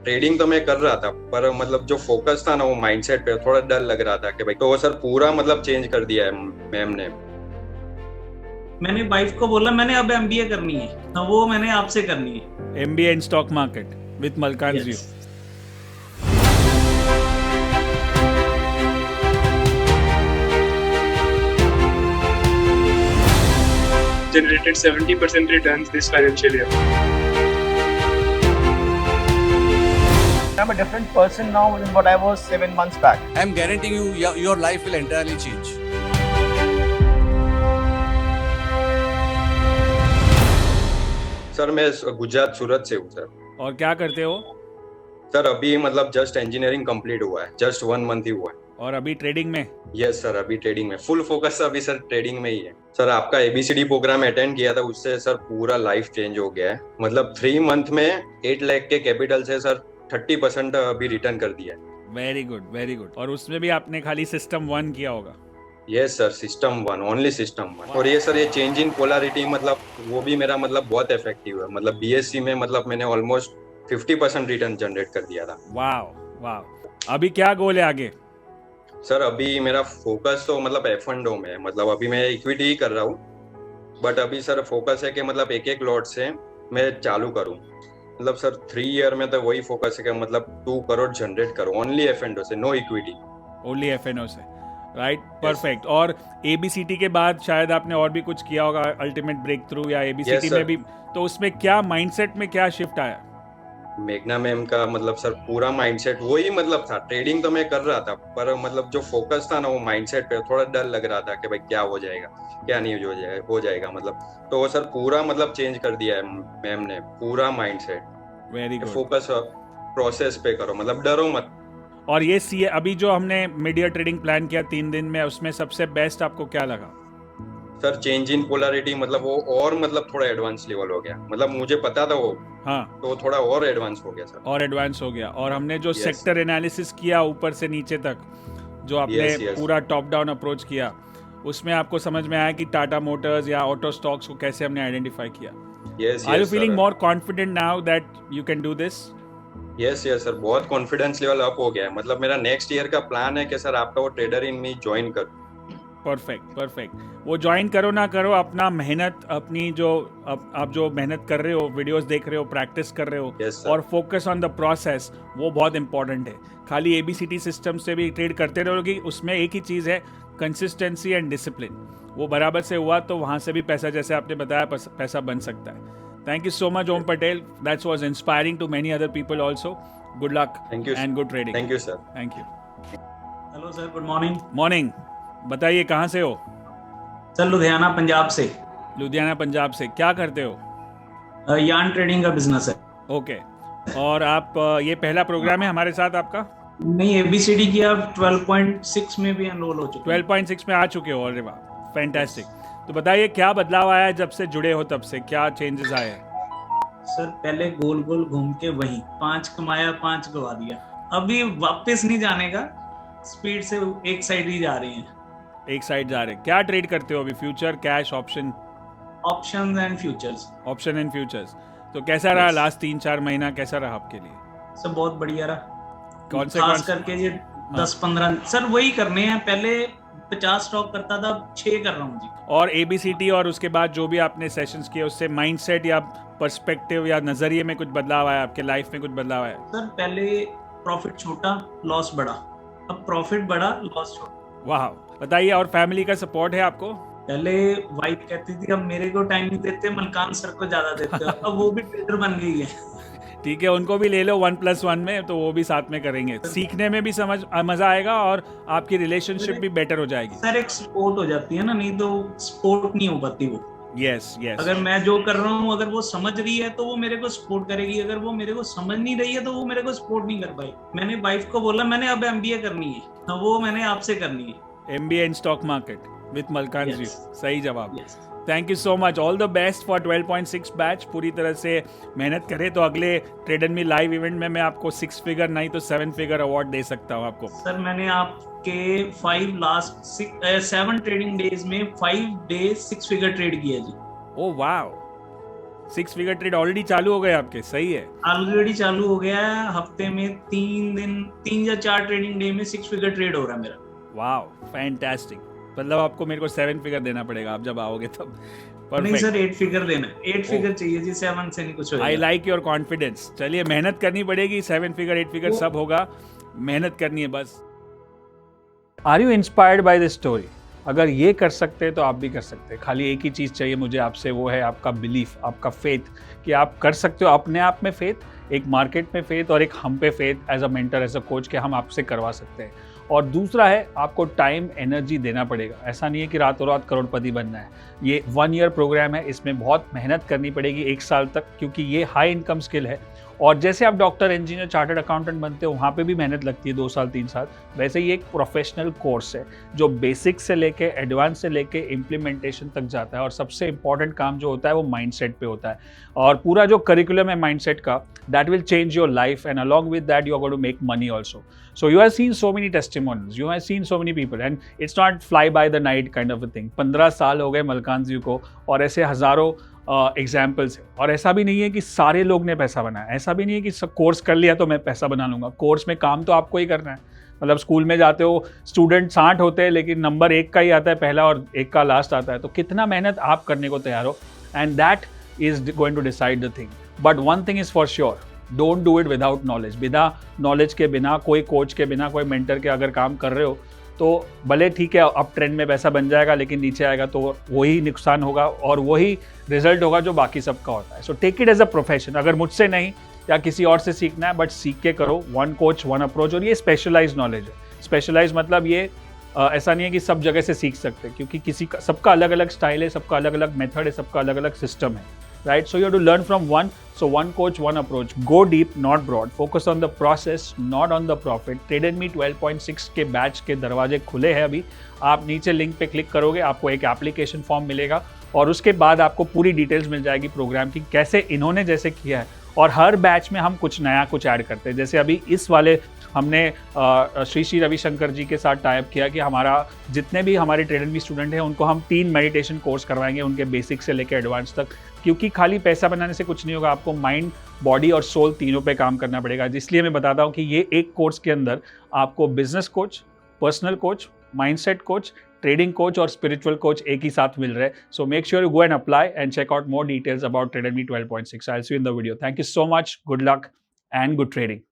Trading तो मैं कर रहा था, पर मतलब जो फोकस था ना वो माइंडसेट पे थोड़ा डर लग रहा था कि भाई, तो वो सर पूरा मतलब चेंज कर दिया है मैम ने। मैंने वाइफ को बोला मैंने अब एमबीए करनी है, तो वो मैंने आपसे करनी है। MBA in stock market with Malkan ji. Yes. Generated 70% returns this financial year. I'm a different person now than what I was 7 months back. I'm guaranteeing you, your life will entirely change. Sir मैं गुजरात सूरत से हूँ sir. और क्या करते हो? Sir अभी मतलब just engineering complete हुआ है, जस्ट 1 मंथ ही हुआ है। और अभी ट्रेडिंग में? यस सर, अभी ट्रेडिंग में फुल फोकस अभी सर ट्रेडिंग में ही है। सर आपका एबीसीडी प्रोग्राम अटेंड किया था, उससे सर पूरा लाइफ चेंज हो गया है। मतलब 3 मंथ में 8 लाख के कैपिटल से सर 30% अभी रिटर्न कर दिया है। Very good very good. और उसमें भी आपने खाली सिस्टम 1 किया होगा? Yes sir, system 1, only system 1। और ये सर ये चेंज इन पोलैरिटी मतलब वो भी मेरा मतलब बहुत इफेक्टिव है। मतलब बीएससी में मतलब मैंने ऑलमोस्ट 50% रिटर्न जनरेट कर दिया था। वाह वाह। अभी क्या गोल है आगे? सर अभी मेरा फोकस तो मतलब एफ एंड ओ में है। मतलब अभी मैं इक्विटी ही कर रहा हूँ, बट अभी सर फोकस है कि मतलब एक एक लॉट से मैं चालू करूँ। मतलब सर 3 ईयर में तो वही फोकस है कि मतलब 2 करोड़ जनरेट करूँ, ओनली एफ एंड ओ से, नो इक्विटी। ओनली एफएनओ से, राइट? परफेक्ट। और एबीसीटी के बाद शायद आपने और भी कुछ किया होगा, अल्टीमेट ब्रेक थ्रू या एबीसीटी में भी, तो उसमें क्या माइंडसेट में क्या शिफ्ट आया? मेघना मैम का मतलब सर पूरा माइंडसेट वही मतलब था। ट्रेडिंग तो मैं कर रहा था, पर मतलब जो फोकस था ना वो माइंडसेट पे थोड़ा डर लग रहा था कि भाई क्या हो जाएगा, क्या नहीं हो जाएगा मतलब। तो वो सर पूरा मतलब चेंज कर दिया है मैम ने, पूरा mindset. Very good. Focus process पे करो, मतलब डरो मत। और ये सी अभी जो हमने मीडिया ट्रेडिंग प्लान किया 3 दिन में, उसमें सबसे बेस्ट आपको क्या लगा? सर चेंज इन पोलैरिटी मतलब वो और मतलब थोड़ा एडवांस लेवल हो गया। मतलब मुझे पता था वो, हाँ, तो थोड़ा और एडवांस हो गया सर। और एडवांस हो गया। और हमने जो Yes. सेक्टर एनालिसिस किया ऊपर से नीचे तक, जो आपने Yes. पूरा टॉप डाउन अप्रोच किया, उसमें आपको समझ में आया कि टाटा मोटर्स या ऑटो स्टॉक्स को कैसे हमने आइडेंटिफाई किया। Yes are you yes feeling more confident now that you can do this? Yes yes sir, बहुत कॉन्फिडेंस लेवल अप हो गया है। मतलब मेरा नेक्स्ट ईयर का प्लान है कि सर आपका वो ट्रेडर इन मी ज्वाइन कर। Perfect perfect. वो ज्वाइन करो ना करो, अपना मेहनत, अपनी जो आप जो मेहनत कर रहे हो, वीडियोस देख रहे हो, प्रैक्टिस कर रहे हो, Yes, sir. और फोकस ऑन द प्रोसेस, वो बहुत इंपॉर्टेंट है। खाली एबीसीटी सिस्टम से भी ट्रेड करते रहोगे, उसमें एक ही चीज़ है, कंसिस्टेंसी एंड डिसिप्लिन। वो बराबर से हुआ तो वहाँ से भी पैसा, जैसे आपने बताया, पैसा बन सकता है। Thank you so much Om Patel, that was inspiring to many other people also. Good luck and good trading. Thank you sir. Thank you. Hello sir, good morning. Morning. बताइए कहाँ से हो? सर लुधियाना पंजाब से। लुधियाना पंजाब से। क्या करते हो? यार्न ट्रेडिंग का बिजनेस है। ओके। और आप ये पहला प्रोग्राम है हमारे साथ आपका? नहीं, एबीसीडी की आप 12.6 में भी एनरोल हो चुके हैं। 12.6 में आ चुके हो? अरे वाह, फैंटास्टिक। तो बताइए क्या बदलाव आया है जब से जुड़े हो, तब से क्या चेंजेस आए हैं? सर पहले गोल गोल घूम के वही 5 कमाया 5 गवा दिया। अभी वापस नहीं जाने का, स्पीड से एक साइड ही जा रही हैं। एक साइड जा रहे। क्या ट्रेड करते हो अभी? Future, cash, option? Options and futures. Option and futures. तो कैसा रहा लास्ट 3-4 महीना, कैसा रहा आपके लिए? सर बहुत बढ़िया रहा। कौन करके ये 10-15 सर वही करने हैं। पहले 50 स्टॉक करता था, अब 6 कर रहा हूँ जी। और एबीसीटी और उसके बाद जो भी आपने सेशंस किए, उससे माइंडसेट या पर्सपेक्टिव या नजरिए में कुछ बदलाव आया? आपके लाइफ में कुछ बदलाव आया? सर पहले प्रॉफिट छोटा, लॉस बड़ा। अब प्रॉफिट बड़ा, लॉस छोटा। वाह। बताइए, और फैमिली का सपोर्ट है आपको? पहले वाइफ कहती थी अब मेरे को टाइम नहीं देते, मलकान सर को ज्यादा देते हो। अब वो भी ट्रेडर बन गई है। ठीक है, उनको भी ले लो 1+1 में, तो वो भी साथ में करेंगे। सीखने में भी मजा आएगा और आपकी रिलेशनशिप भी बेटर हो जाएगी। सर एक सपोर्ट हो जाती है ना, नहीं तो सपोर्ट नहीं हो पाती वो। Yes yes. अगर मैं जो कर रहा हूँ, अगर वो समझ रही है तो वो मेरे को सपोर्ट करेगी। अगर वो मेरे को समझ नहीं रही है तो वो मेरे को सपोर्ट नहीं कर पाई। मैंने वाइफ को बोला मैंने अब एमबीए करनी है, तो वो मैंने आपसे करनी है। MBA in stock market with Malkan ji. सही जवाब। Yes. Thank you so much. All the best for 12.6 batch. पूरी तरह से मेहनत करें तो अगले ट्रेडर मी लाइव इवेंट में मैं आपको 6 फिगर नहीं तो 7 फिगर अवार्ड दे सकता हूँ आपको। सर मैंने आपके 7 ट्रेडिंग डेज में 5 डेज 6 फिगर ट्रेड किया जी। ओह वाह, 6 फिगर ट्रेड ऑलरेडी चालू हो गए आपके, सही है। ऑलरेडी चालू हो गया है, हफ्ते में 3 या 4 ट्रेडिंग डे में 6 फिगर ट्रेड हो रहा है मेरा। Wow, fantastic. मतलब आपको मेरे को 7 फिगर देना पड़ेगा आप जब आओगे तब। नहीं सर, 8 फिगर देना है, 8 फिगर चाहिए जी, 7 से नहीं कुछ होगा। I like your confidence. चलिए मेहनत करनी पड़ेगी, 7 फिगर 8 फिगर सब होगा, मेहनत करनी है बस। Are you inspired by this story? अगर ये कर सकते हैं तो आप भी कर सकते हैं। खाली एक ही चीज़ चाहिए मुझे आपसे, वो है आपका बिलीफ, आपका फेथ कि आप कर सकते हो। अपने आप में फेथ, एक मार्केट में फेथ और एक हम पे faith as a mentor, as a coach कि हम आपसे करवा सकते हैं। और दूसरा है आपको टाइम एनर्जी देना पड़ेगा। ऐसा नहीं है कि रातों रात करोड़पति बनना है। ये 1 ईयर प्रोग्राम है, इसमें बहुत मेहनत करनी पड़ेगी 1 साल तक, क्योंकि ये हाई इनकम स्किल है। और जैसे आप डॉक्टर, इंजीनियर, चार्टर्ड अकाउंटेंट बनते हो, वहाँ पे भी मेहनत लगती है 2 साल 3 साल, वैसे ही एक प्रोफेशनल कोर्स है जो बेसिक से लेके एडवांस से लेके इम्प्लीमेंटेशन तक जाता है। और सबसे इंपॉर्टेंट काम जो होता है वो माइंडसेट पे होता है। और पूरा जो करिकुलम है माइंडसेट का, that will change your life and along with that you are going to make money also. So you have seen so many testimonies, you have seen so many people, and it's not fly by the night kind of a thing. 15 साल हो गए मलकान जी को, और ऐसे हज़ारों examples है। और ऐसा भी नहीं है कि सारे लोग ने पैसा बनाया, ऐसा भी नहीं है कि कोर्स कर लिया तो मैं पैसा बना लूँगा। कोर्स में काम तो आपको ही करना है। मतलब स्कूल में जाते हो, स्टूडेंट 60 होते हैं लेकिन नंबर 1 का ही आता है पहला और 1 का लास्ट आता है। तो कितना मेहनत आप करने को तैयार हो, and that is going to decide the thing. But one thing is for sure, don't do it without knowledge. बिना नॉलेज के, बिना कोई कोच के, बिना कोई मेंटर के अगर काम कर रहे हो तो भले ठीक है अप ट्रेंड में पैसा बन जाएगा, लेकिन नीचे आएगा तो वही नुकसान होगा और वही रिजल्ट होगा जो बाकी सबका होता है। So take it as a profession. अगर मुझसे नहीं या किसी और से सीखना है, बट सीख के करो। 1 कोच 1 अप्रोच। और ये स्पेशलाइज नॉलेज है। स्पेशलाइज मतलब ये ऐसा नहीं है कि सब जगह से सीख सकते, क्योंकि किसी का, सबका अलग अलग स्टाइल है, सबका अलग अलग मेथड है, सबका अलग अलग सिस्टम है, right? So you have to learn from one. So 1 coach 1 approach. Go deep, not broad. Focus on the process, not on the profit. TradeNme 12.6 के बैच के दरवाजे खुले हैं अभी। आप नीचे लिंक पे क्लिक करोगे, आपको एक एप्लीकेशन फॉर्म मिलेगा और उसके बाद आपको पूरी डिटेल्स मिल जाएगी प्रोग्राम की, कैसे इन्होंने जैसे किया है। और हर बैच में हम कुछ नया कुछ ऐड करते हैं। जैसे अभी इस वाले हमने श्री रविशंकर जी के साथ टाइप किया कि हमारा जितने भी हमारे TradeNme स्टूडेंट हैं उनको हम 3 मेडिटेशन कोर्स करवाएंगे, उनके बेसिक से लेकर एडवांस तक। क्योंकि खाली पैसा बनाने से कुछ नहीं होगा, आपको माइंड, बॉडी और सोल तीनों पे काम करना पड़ेगा। इसलिए मैं बताता हूँ कि ये एक कोर्स के अंदर आपको business coach, personal coach, mindset coach, trading coach और स्पिरिचुअल कोच एक ही साथ मिल रहे हैं। So make sure you go and apply and check out more details about TradeNme 12.6. I'll see you in the video. Thank you so much. Good luck and good trading.